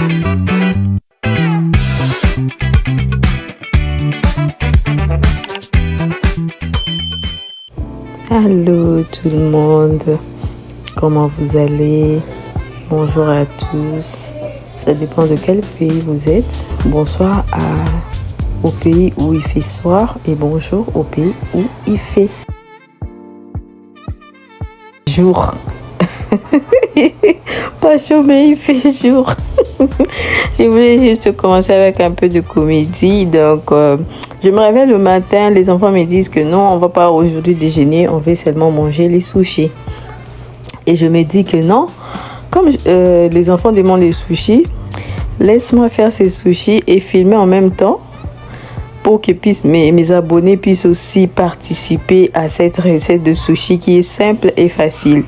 Allô tout le monde, comment vous allez? Bonjour à tous, ça dépend de quel pays vous êtes. Bonsoir au pays où il fait soir et bonjour au pays où il fait jour. Pas chaud mais il fait jour. Je voulais juste commencer avec un peu de comédie. Donc, je me réveille le matin, les enfants me disent que non, on va pas aujourd'hui déjeuner, on va seulement manger les sushis. Et je me dis que non, comme les enfants demandent les sushis, laisse-moi faire ces sushis et filmer en même temps pour que mes abonnés puissent aussi participer à cette recette de sushis qui est simple et facile.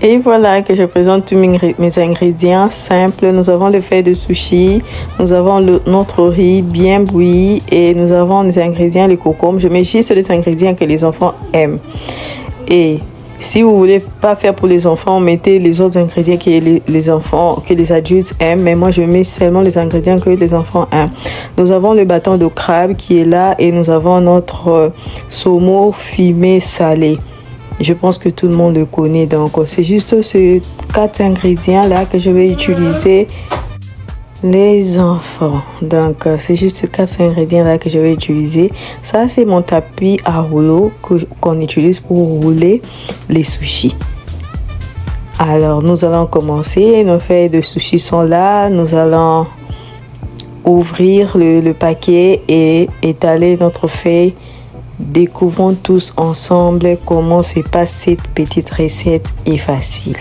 Et voilà que je présente tous mes ingrédients simples. Nous avons le feuille de sushi, nous avons notre riz bien bouilli et nous avons les ingrédients, les concombres. Je mets juste les ingrédients que les enfants aiment. Et si vous voulez pas faire pour les enfants, mettez les autres ingrédients que les adultes aiment. Mais moi, je mets seulement les ingrédients que les enfants aiment. Nous avons le bâton de crabe qui est là et nous avons notre saumon fumé salé. Je pense que tout le monde le connaît. Donc, c'est juste ces 4 ingrédients-là que je vais utiliser, les enfants. Donc, c'est juste ces 4 ingrédients-là que je vais utiliser. Ça, c'est mon tapis à rouleau qu'on utilise pour rouler les sushis. Alors, nous allons commencer. Nos feuilles de sushis sont là. Nous allons ouvrir le paquet et étaler notre feuille. Découvrons tous ensemble comment se passe cette petite recette est facile.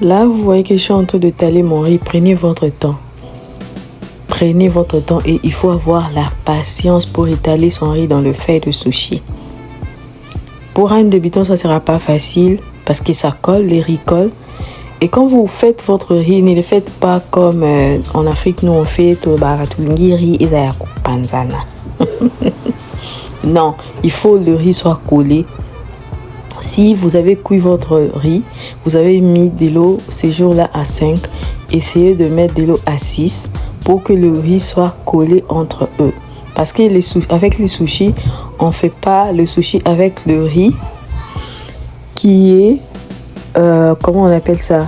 Là, vous voyez que je suis en train de taler mon riz. Prenez votre temps. Prenez votre temps et il faut avoir la patience pour étaler son riz dans le feuille de sushi. Pour un débutant, ça ne sera pas facile parce que ça colle, les riz collent. Et quand vous faites votre riz, ne le faites pas comme en Afrique, nous on fait riz et panzana. Non, il faut le riz soit collé. Si vous avez cuit votre riz, vous avez mis de l'eau ces jours-là à 5, essayez de mettre de l'eau à 6 pour que le riz soit collé entre eux. Parce que avec les sushis, on ne fait pas le sushi avec le riz qui est, comment on appelle ça?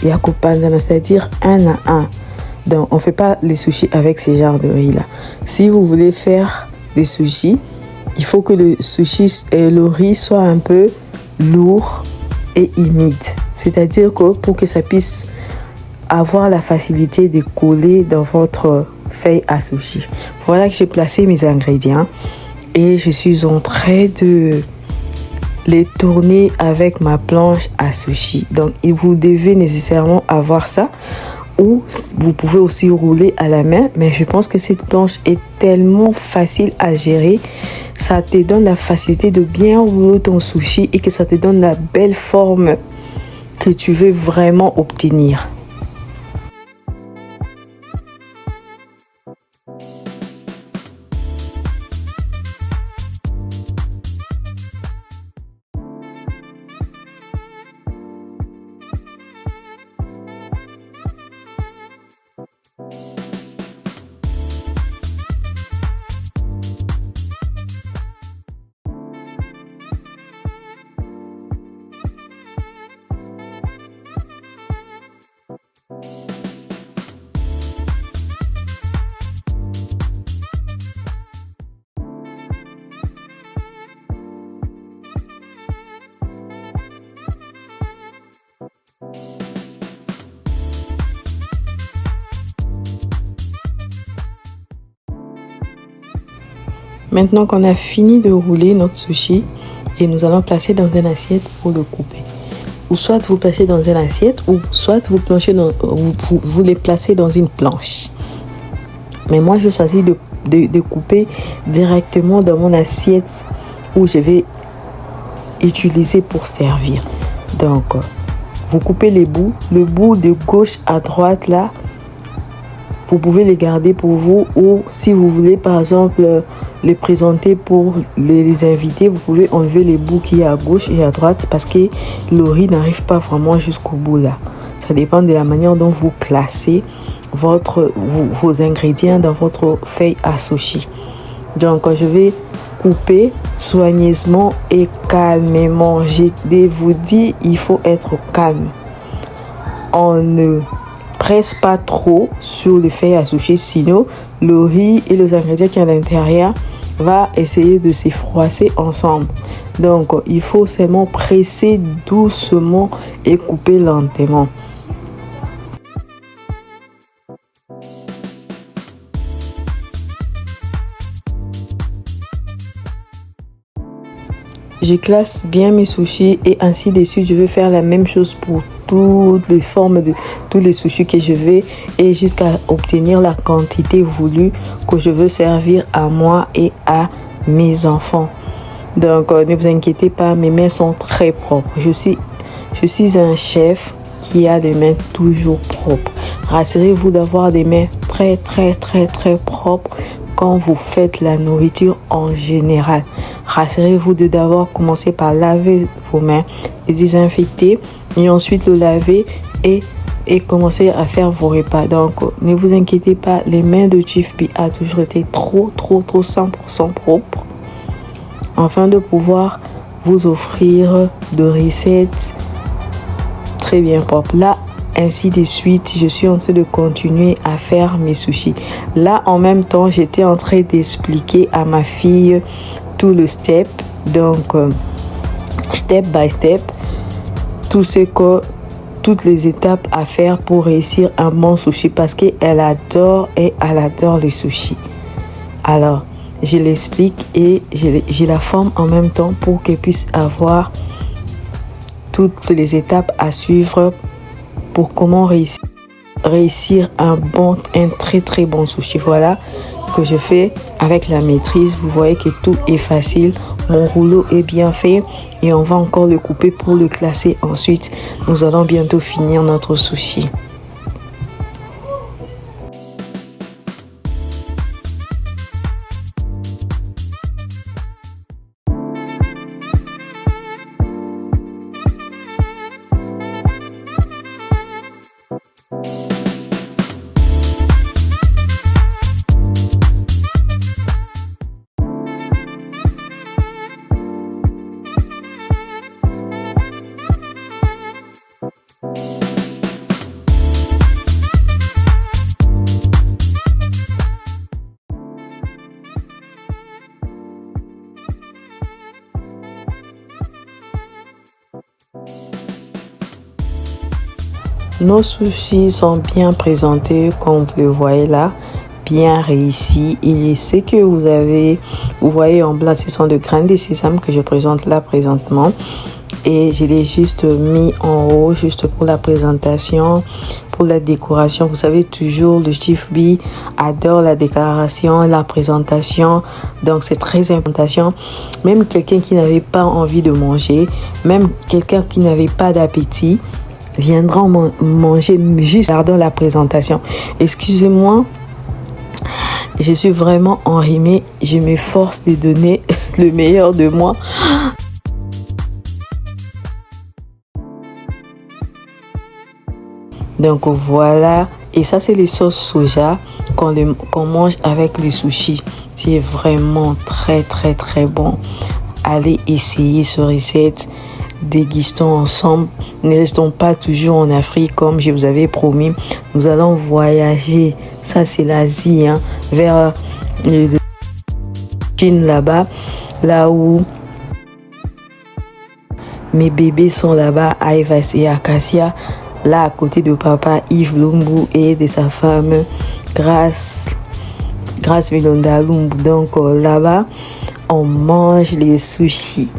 Yakupandana, c'est-à-dire 1 à 1. Donc, on ne fait pas les sushis avec ces genres de riz-là. Si vous voulez faire de sushi, il faut que le riz soit un peu lourd et humide. C'est-à-dire que pour que ça puisse avoir la facilité de coller dans votre feuille à sushi. Voilà que j'ai placé mes ingrédients et je suis en train de les tourner avec ma planche à sushi. Donc, vous devez nécessairement avoir ça ou vous pouvez aussi rouler à la main, mais je pense que cette planche est tellement facile à gérer. Ça te donne la facilité de bien rouler ton sushi et que ça te donne la belle forme que tu veux vraiment obtenir. Maintenant qu'on a fini de rouler notre sushi, et nous allons placer dans une assiette pour le couper. Ou soit vous placez dans une assiette, ou soit vous les placez dans une planche. Mais moi, je choisis de couper directement dans mon assiette où je vais utiliser pour servir. Donc, vous coupez les bouts. Le bout de gauche à droite, là, vous pouvez les garder pour vous, ou si vous voulez par exemple les présenter pour les invités, vous pouvez enlever les bouts qui est à gauche et à droite parce que le riz n'arrive pas vraiment jusqu'au bout là. Ça dépend de la manière dont vous classez vos ingrédients dans votre feuille à sushi. Donc je vais couper soigneusement et calmement. Je vous dis, il faut être calme. On ne presse pas trop sur le feuille à sushi, sinon le riz et les ingrédients qui sont à l'intérieur va essayer de se froisser ensemble. Donc il faut seulement presser doucement et couper lentement. Je classe bien mes sushis et ainsi de suite. Je vais faire la même chose pour toutes les formes de tous les sushis que je vais et jusqu'à obtenir la quantité voulue que je veux servir à moi et à mes enfants. Donc ne vous inquiétez pas, mes mains sont très propres. Je suis un chef qui a les mains toujours propres. Rassurez-vous d'avoir des mains très propres quand vous faites la nourriture en général. Rassurez-vous de d'abord commencer par laver vos mains, les désinfecter et ensuite le laver et commencer à faire vos repas. Donc ne vous inquiétez pas, les mains de Chief P a toujours été trop 100% propres afin de pouvoir vous offrir de recettes très bien propres. Là, ainsi de suite, je suis en train de continuer à faire mes sushis. Là, en même temps, j'étais en train d'expliquer à ma fille tout le step. Donc, step by step, toutes les étapes à faire pour réussir un bon sushi parce qu'elle adore les sushis. Alors, je l'explique et je la forme en même temps pour qu'elle puisse avoir toutes les étapes à suivre pour comment réussir un très bon sushi. Voilà que je fais avec la maîtrise. Vous voyez que tout est facile. Mon rouleau est bien fait et on va encore le couper pour le classer. Ensuite, nous allons bientôt finir notre sushi. Nos sushis sont bien présentés, comme vous le voyez là, bien réussis. Et ce que vous voyez en blanc, ce sont de graines de sésame que je présente là présentement. Et je l'ai juste mis en haut, juste pour la présentation, pour la décoration. Vous savez toujours, le Chief B adore la décoration, la présentation. Donc c'est très important. Même quelqu'un qui n'avait pas envie de manger, même quelqu'un qui n'avait pas d'appétit, viendra manger juste en regardant la présentation. Excusez-moi, je suis vraiment enrhumée. Je m'efforce de donner le meilleur de moi. Donc voilà, et ça c'est les sauces soja qu'on mange avec les sushis. C'est vraiment très très très bon. Allez essayer cette recette, dégustons ensemble. Ne restons pas toujours en Afrique comme je vous avais promis. Nous allons voyager, ça c'est l'Asie, vers le Chine là-bas, là où mes bébés sont là-bas, Aivas et Acacia. Là, à côté de papa Yves Lumbu et de sa femme Grace Milonda Lumbu. Donc là-bas, on mange les sushis.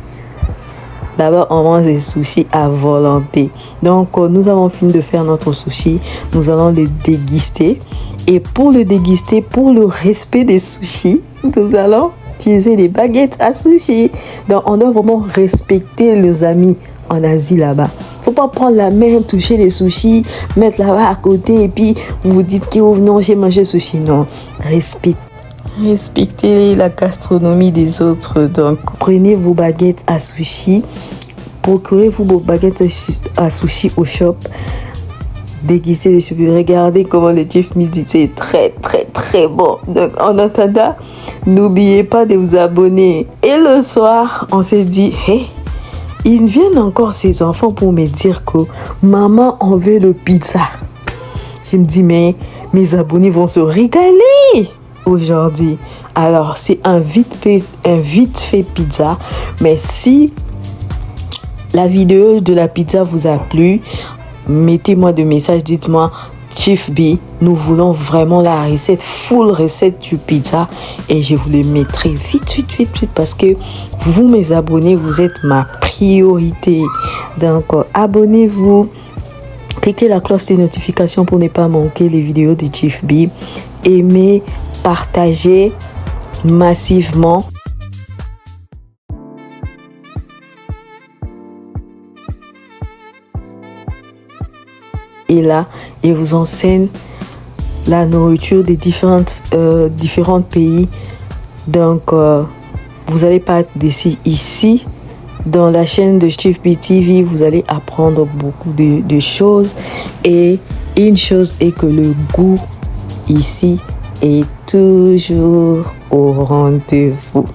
Là-bas, on mange les sushis à volonté. Donc, nous avons fini de faire notre sushi. Nous allons le déguster. Et pour le déguster, pour le respect des sushis, nous allons utiliser les baguettes à sushi. Donc, on doit vraiment respecter les amis en Asie là-bas. Faut pas prendre la main, toucher les sushis, mettre là-bas à côté et puis vous vous dites que oh, non, j'ai mangé sushi. Non, respectez la gastronomie des autres. Donc, prenez vos baguettes à sushi, procurez-vous vos baguettes à sushi au shop, dégustez les sushis. Regardez comment le chef me dit, c'est très très très bon. Donc, en attendant, n'oubliez pas de vous abonner. Et le soir, on s'est dit, hey, ils viennent encore ces enfants pour me dire que maman on veut le pizza. Je me dis mais mes abonnés vont se régaler aujourd'hui. Alors c'est un vite fait pizza. Mais si la vidéo de la pizza vous a plu, mettez-moi des messages, dites-moi Chief B, nous voulons vraiment la recette, full recette du pizza et je vous le mettrai vite parce que vous mes abonnés, vous êtes ma priorité. Donc abonnez-vous, cliquez la cloche de notification pour ne pas manquer les vidéos de Chief B. Aimez, partagez massivement. Et là, il vous enseigne la nourriture des différents pays. Donc, vous n'allez pas être déçus ici. Dans la chaîne de Chief B TV, vous allez apprendre beaucoup de choses. Et une chose est que le goût ici est toujours au rendez-vous.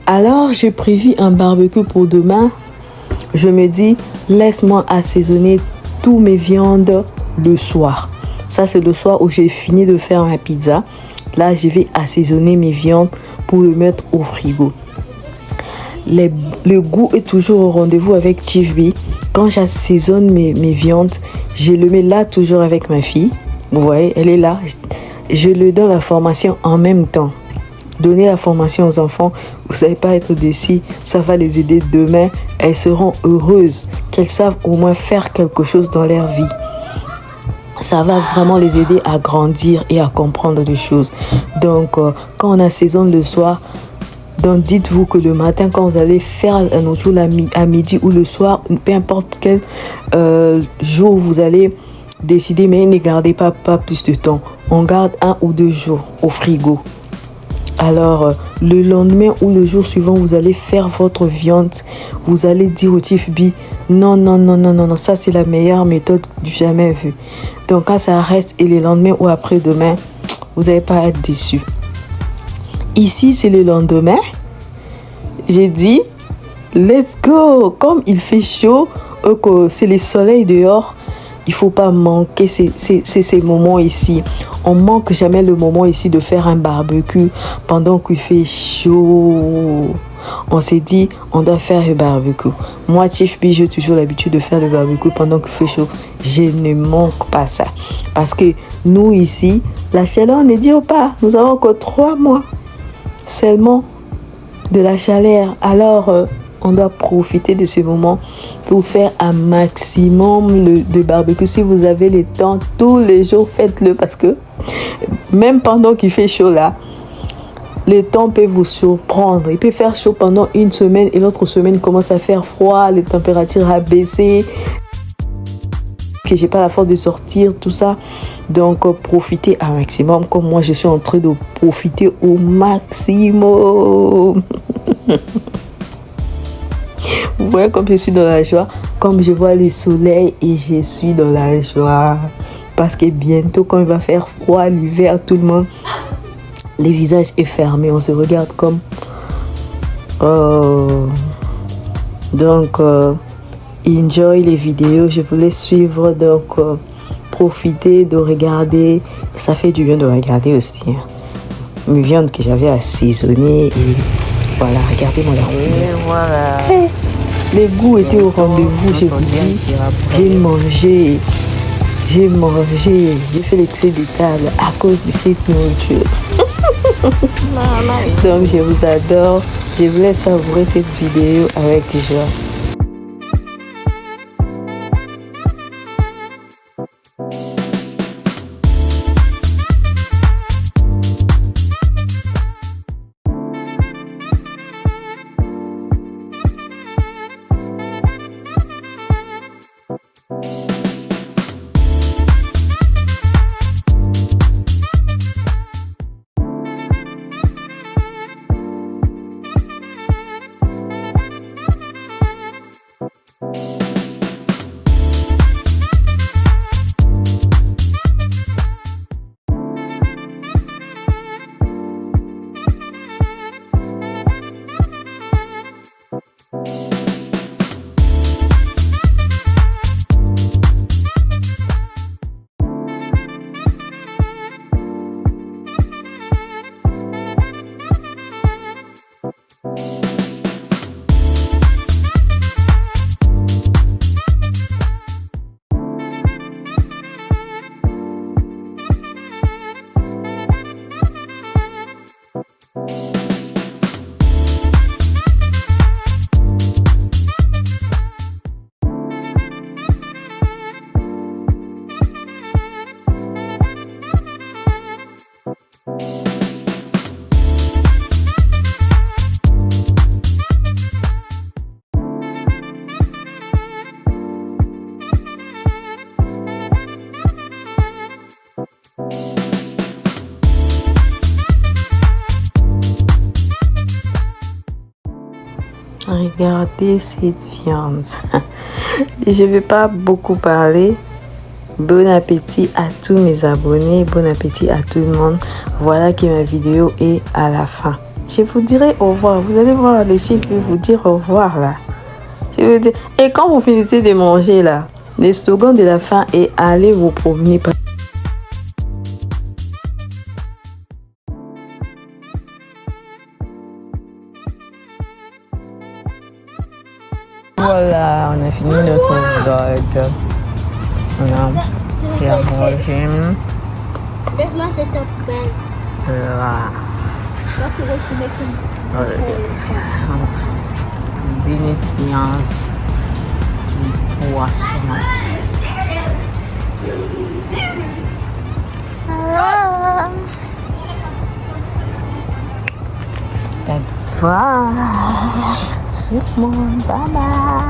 Alors, j'ai prévu un barbecue pour demain. Je me dis, laisse-moi assaisonner tous mes viandes le soir. Ça, c'est le soir où j'ai fini de faire ma pizza. Là, je vais assaisonner mes viandes pour le mettre au frigo. Le goût est toujours au rendez-vous avec Chief B. Quand j'assaisonne mes viandes, je le mets là toujours avec ma fille. Vous voyez, elle est là. Je lui donne la formation en même temps. Donner la formation aux enfants, vous savez pas être déçus, ça va les aider demain. Elles seront heureuses, qu'elles savent au moins faire quelque chose dans leur vie. Ça va vraiment les aider à grandir et à comprendre des choses. Donc, quand on assaisonne le soir, donc dites-vous que le matin, quand vous allez faire un autre jour à midi ou le soir, peu importe quel jour vous allez décider, mais ne gardez pas plus de temps. On garde 1 ou 2 jours au frigo. Alors, le lendemain ou le jour suivant, vous allez faire votre viande. Vous allez dire au Chief B, non, ça c'est la meilleure méthode que j'ai jamais vue. Donc, quand ça reste et le lendemain ou après-demain, vous n'allez pas être déçu. Ici, c'est le lendemain. J'ai dit, let's go. Comme il fait chaud, c'est le soleil dehors, il faut pas manquer ces moments ici. On manque jamais le moment ici de faire un barbecue pendant qu'il fait chaud. On s'est dit, on doit faire le barbecue. Moi, Chief B, j'ai toujours l'habitude de faire le barbecue pendant qu'il fait chaud. Je ne manque pas ça. Parce que nous, ici, la chaleur ne dure pas. Nous avons encore 3 mois seulement de la chaleur. Alors, on doit profiter de ce moment pour faire un maximum de barbecue. Si vous avez le temps, tous les jours, faites-le. Parce que même pendant qu'il fait chaud là, le temps peut vous surprendre. Il peut faire chaud pendant une semaine et l'autre semaine commence à faire froid, les températures a baissé, que j'ai pas la force de sortir, tout ça. Donc, profitez un maximum. Comme moi, je suis en train de profiter au maximum. Vous voyez comme je suis dans la joie, comme je vois le soleil et je suis dans la joie. Parce que bientôt, quand il va faire froid, l'hiver, tout le monde, les visages est fermé, on se regarde comme donc enjoy les vidéos, je vous laisse suivre, donc profitez de regarder, ça fait du bien de regarder aussi une viande que j'avais assaisonnée et voilà, regardez mon arbre. Voilà. Hey, les goûts étaient au rendez-vous, je vous dis, j'ai fait l'excès de table à cause de cette nourriture. Donc je vous adore, je vous laisse savourer cette vidéo avec joie. Regardez cette viande. Je ne vais pas beaucoup parler. Bon appétit à tous mes abonnés. Bon appétit à tout le monde. Voilà que ma vidéo est à la fin. Je vous dirai au revoir. Vous allez voir le chef vous dire au revoir là. Je veux dire. Et quand vous finissez de manger là, les slogans de la fin est allez vous promener. Voilà, on a fini notre vlog. On a bien mangé. Laisse-moi cette belle. Voilà. Délicieuse du poisson. Voilà. Tout le monde, bye bye.